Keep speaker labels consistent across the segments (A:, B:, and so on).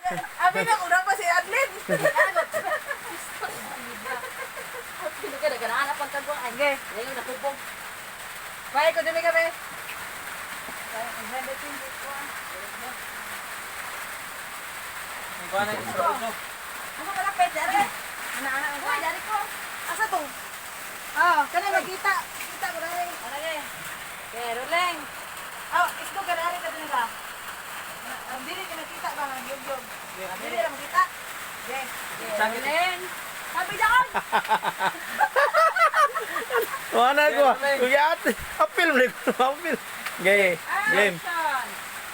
A: Abi na una pa si Adlin.
B: Naganahan pang kagwa. Ay,
A: Okay.
B: ngayon nakubog.
A: Bye ko dumi kami.
C: Ikaw na isra uso.
A: Ako malapit dari. Ana-ana ko.
B: Hoy, dari ko.
A: Asa to? Ah, kana magkita. Kita ko dari.
B: Alagay. Okay, rolling.
A: Ah, isko ka dari ka dun ka. Ang dili ka nakita ba ang yog-yog. Dili ra makita. Okay.
C: Sakit.
B: Rolling. Sabi dyan.
D: Mana ko? Kuya ate. Apil mo ko. Apil. Game. Game.
B: Action.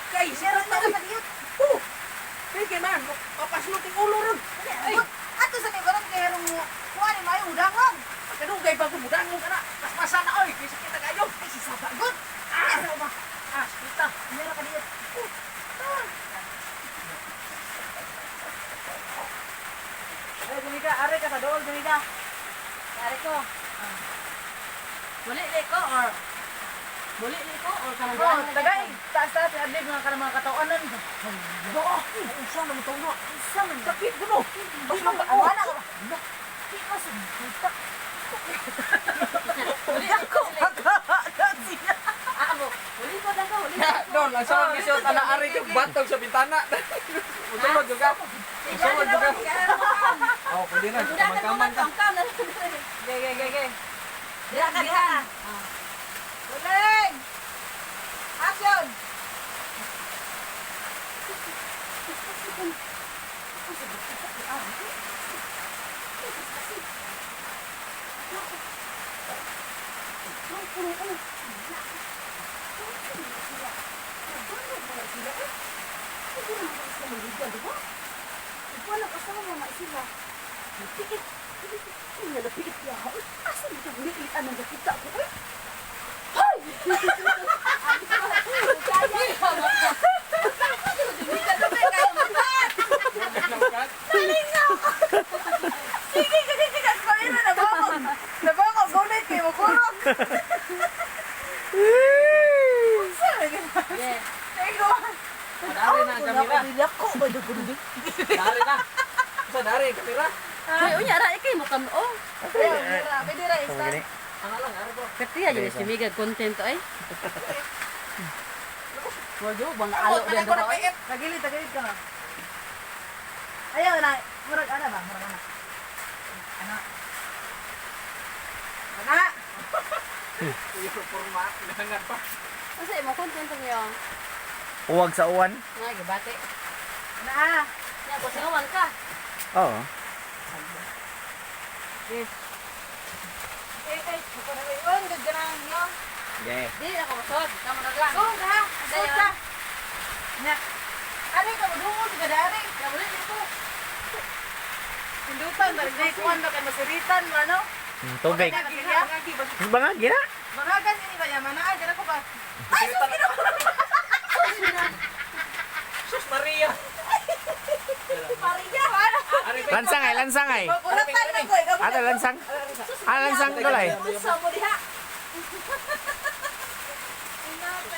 A: Kay, sira na ka diyot. Oh. Sige man, papaslot ang ulo ron. Ay, ato sa tiburan kay harong kuha ni mayo udangon. Kadugay pa ko udangon kana. Paspasan na oy, kaysa kita kayo. Ay, si sabagot. Ah, sa ba? Ah, kita. Mira ka diyot. Ay, gumika, are ka sa dool, gumika.
B: Dari ko. Buli ko or buli ko or
A: Oh,
B: kanang
A: tagay. Taas-taas si Adlib nga kana mga katawanan. Bo, unsa man to no? Unsa man sakit guno. Bas man awana ka. Di ka sa kita.
B: Buli ko. Ako. Buli ko dako. Buli ko.
C: Don, ang sawag ni siya ana ari kay batog sa bintana. Musulod juga. Musulod juga. Oh, pwede na. Kamang-kamang ka.
A: Ge.
B: Dira ka dira.
A: Rolling. Action. Sige, paano na bangog? Nabangog, gulit kayo, magkurok.
B: Yeah.
A: Tego.
C: Dari na ang kamera.
A: Ako, ba dugundi?
C: Dari na. Sa dari kamera.
B: Hoy, unya ra ikay mo kam oh.
A: Pwede ra,
D: Kung
A: start.
D: gini.
C: Ana lang ari bro.
B: Katiya jud si Miguel content to ay. Wajo bang alo
A: Ako,
B: din
A: ko
B: do.
A: na pait. Tagilid ka na. Ayaw na, murag ana ba? Murag ana. Ana. Ana.
C: Kuya format nangat pa.
B: Kasi mo content niyo.
D: Uwag sa uwan.
B: Nga gibate.
A: Ana.
B: Nya ko singawan ka.
D: Oo.
A: Ako na iyon, gaganahan niyo.
D: Yeah.
B: Di ako masod. Tama na lang.
A: Go ka, suot ka. Na. Ari ka madungol ka dari.
B: Ya boleh dito.
A: Pindutan, balik ko ano kay masiritan mo ano?
D: Tubig.
A: Bangagi ba?
D: Banga gina.
A: Bangagan ini ba yaman na dira ko ba? Ay,
C: Sus Maria.
A: Maria, ano?
C: Ari
D: Lansang ay.
A: Makulatan na ko, ikaw.
D: Ada lansang. Ah, lansang dulay.
B: Sa mo diha.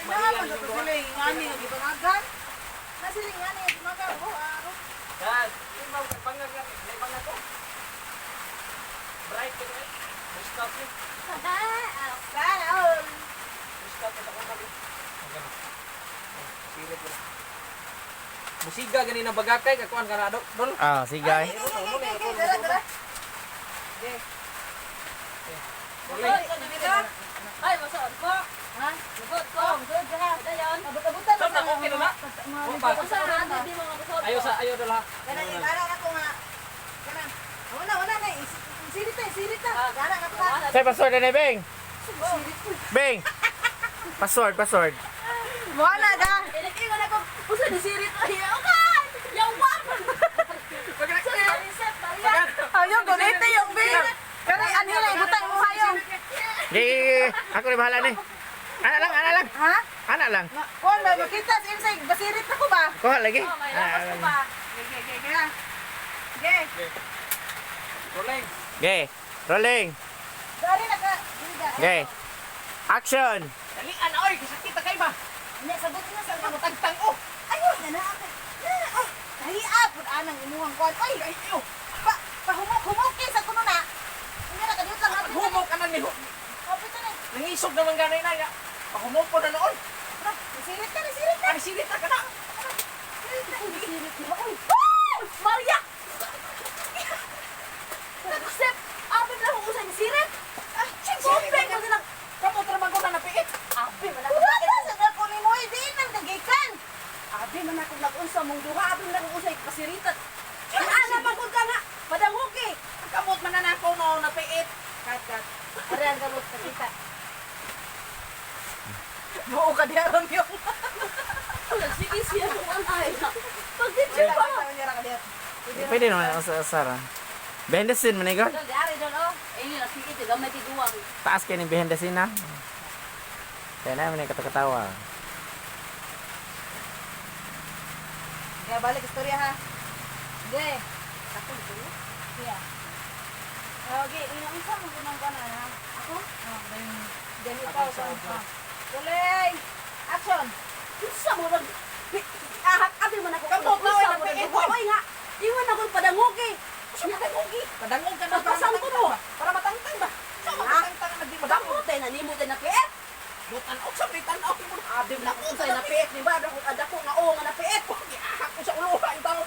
A: Naman sa siling ngani nga gibangagan. Nasiling ngani nga gibangagan ko aro.
C: Dad, imam pangag ni pangag ko. Bright ko ni. Stop ni.
A: Sana all.
C: Stop ko ako kami. Sige ko. Musiga gani na bagakay kakuan kana dol.
D: Ah, sige.
A: Dara, dara.
B: Ay, masod ko. Ha? Masod ko. Masod ka. Dayon.
A: Abot-abutan
C: Stop na okay na na.
B: Usa na di mo masod.
C: Ayo dala.
A: Kana yung ara na ko nga. Kana. Wala na. Sirit na. Gara nga pa.
D: Say password na Beng. Beng. Password.
A: Wala da.
B: Inag-ingon ako. Usa ni sirit ay. Okay. Yawan. Reset Maria.
A: Ayun, gunite yung bin. Kana anila ibutang mo hayong.
D: Di, ako na bahala ni. Ana lang.
A: Ha?
D: Ana lang.
A: Kuan ba makita sa inside basirit na ko ba?
D: Kuha lagi.
B: Oh, may lapas ko pa.
A: Ge.
C: Rolling.
D: Okay. Rolling.
A: Dari na ka.
D: Okay. Action.
C: Dali ana oy, sakit kay ba?
A: Nya sabot na sa mga tagtang oh. Ayun na ako. Oh, hurry up. pud anang imuhang kuan. Ay, ay, iyo. Pahumok kay sa kuno na. Hindi na kadiyot lang natin.
C: Humok ka na ni.
A: Opit na.
C: Nangisog naman ganay na. Pahumok po na noon.
A: Sirit ka, sirit ka.
C: Ay, sirit na ka na.
A: Sirit ka. Oy. Maria. Step, abi na ko usay sirit. Ah, sirit ka na.
C: Kamu trabaho ko na napiit.
A: Abi man ako. Wala sa ko ni mo din nang dagikan. Abi man ako nag-unsa mong duha, abi man ako usay pasiritat. Ana pagod ka nga. Padanguki.
C: Kamot man na ako no napiit.
A: Kat. Aran gamot kita. Mo ka diaron yung.
B: Sige siya kung ang ay.
A: Pagditsi pa.
D: Pwede naman sa Sara. Behind the scene man igor.
B: Dol, ari dol oh. Ini na sige ti gamay ti duwang.
D: Taas kayo ni behind the scene ha. Kaya na man katawa.
A: Kaya balik istorya ha.
B: Ge. Ako dito. Siya. Okay, ilang isa mo gunang kana ha. Ako?
A: Ganito ka. Tuloy. Action.
B: Isa mo nag ahak abi man ako.
C: Kamot na,
B: Isa
C: oy,
B: mo
C: napiit,
B: nag-
C: oy.
B: Oy nga. Iwan ako padangugi.
C: Siya padangogi. Padangog ka na para
B: Papasan ko
C: matangtang
B: mo.
C: ba? Para matangtang ba? Sa matangtang na di madangog.
B: Dako tay na nimo tay na piet.
C: Butan og sa bitan ako.
B: Abi na ko tay na piet ni ba dako nga o nga na piet.
C: Ako sa ulo ka. Ibang